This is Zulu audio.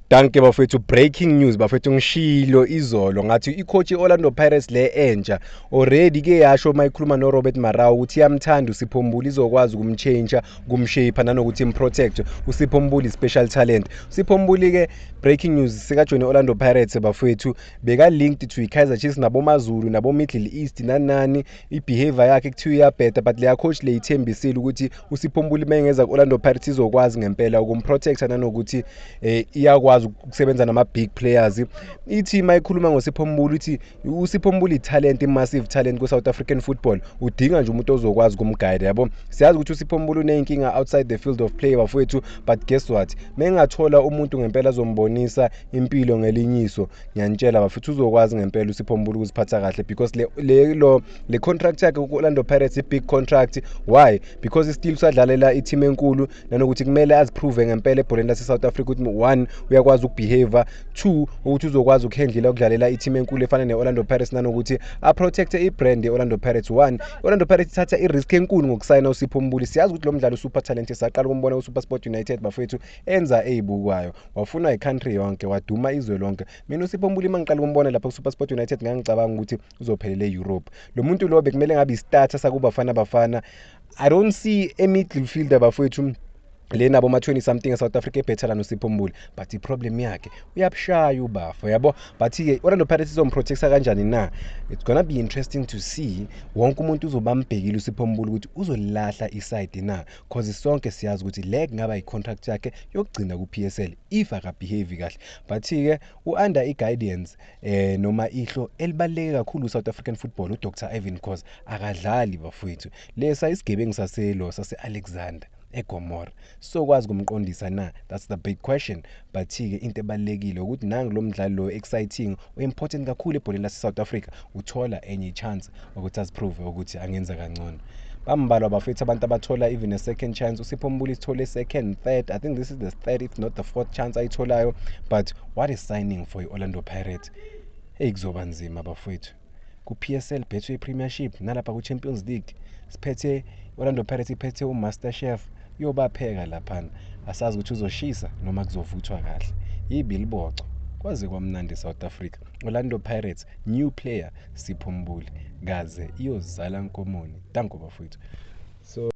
Danke bafethu, breaking news bafethu, ngishilo izolo ngathi icoach Orlando Pirates le entsha already ke yasho mayikhuluma no Robert Marawa ukuthi iyamthanda uSipho izokwazi ukumchange kumshape nanokuthi improtect uSipho Mbuli special talent. Sipho Mbuli ke breaking news sika join Orlando Pirates bafethu beka linked to iKaizer Chiefs nabo maZulu nabo Middle East nanani ibehavior yakhe kuthiwa iyabheda, but leya coach le ithembisile ukuthi uSipho Mbuli mengeza Orlando Pirates izokwazi ngempela ukumprotect nanokuthi iyakwazi ukusebenza nama big players. Ithi mayikhuluma ngoSipho Mbuli uthi uSipho Mbuli talent, massive talent ku South African football, udinga nje umuntu ozokwazi ukumguide yabo. Siyazi ukuthi uSipho Mbuli uneyinkinga outside the field of play bafowethu, but guess what, mengathola umuntu ngempela azombonisa impilo ngelinyiso, ngiyanitshela bafowethu uzokwazi ngempela uSipho Mbuli ukuziphatha kahle, because le contract yakhe ku Orlando Pirates i big contract. Why? Because still usadlalela i-team enkulu nanokuthi kumele aziprove ngempela ebholeni lase South Africa ukuthi one uyakwazi ukubehave, two ukuthi uzokwazi ukuhandlela ukudlalela i-team enkulu efana ne-Orlando Pirates nanokuthi a-protecte i-brand ye-Orlando Pirates. One, Orlando Pirates ithatha i-risk enkulu ngokusayina uSipho Mbuli. Siyazi ukuthi lo mdlalo usuper talent, saqala ukumbona uSuperSport United bafethu enza eyibukwayo, wafuna i-country yonke, waduma izwe lonke. Mina uSipho Mbuli mangiqala ukumbona lapha kuSuperSport United ngangicabanga ukuthi uzophelela e-Europe. Lo muntu lo bekumele ngabe i-starter sakuBafana Bafana. I don't see a midfielder bafethu le nabo ma 20 something eSouth Africa ebhetha lana uSipho Mbuli, but iproblem yakhe uyabushaya ubafo yabo. But ke Orlando Pirates izomprotecta kanjani na? It's gonna be interesting to see wonke umuntu uzobambhekile uSipho Mbuli ukuthi uzolahla iside na, cause sonke siyazi ukuthi le ngaba icontract yakhe yokugcina ku PSL if akabehave kahle. But ke under i-guidance noma ihlo elibaleke kakhulu South African football uDr Ivan Khoza akadlali bafowethu. Lesa isigebengu sase Alexander eGomora sokwazi kumqondisa na? That's the big question. But ke into ebalekile ukuthi nangu lo mdlalo lo exciting important kakhulu ebholeni lase South Africa, uthola enye chance ukuthi aziprove ukuthi angenza kangcono. Bambalwa bafethu abantu abathola even a second chance. uSipho Mbuli ithole second, third, I think this is the third if not the fourth chance ayitholayo. But what is signing for Orlando Pirates? Kuzoba nzima bafethu. Ku PSL Betway Premiership nalapha ku Champions League siphethe Orlando Pirates, iphethe uMaster Chef, uyobapheka laphana. Asazi ukuthi uzoshisa noma kuzovuthwa kahle. Ibiliboco kwaze kwamnandi South Africa. Orlando Pirates new player Sipho Mbuli kaze iyozala Nkomoni. Danko bafowethu. So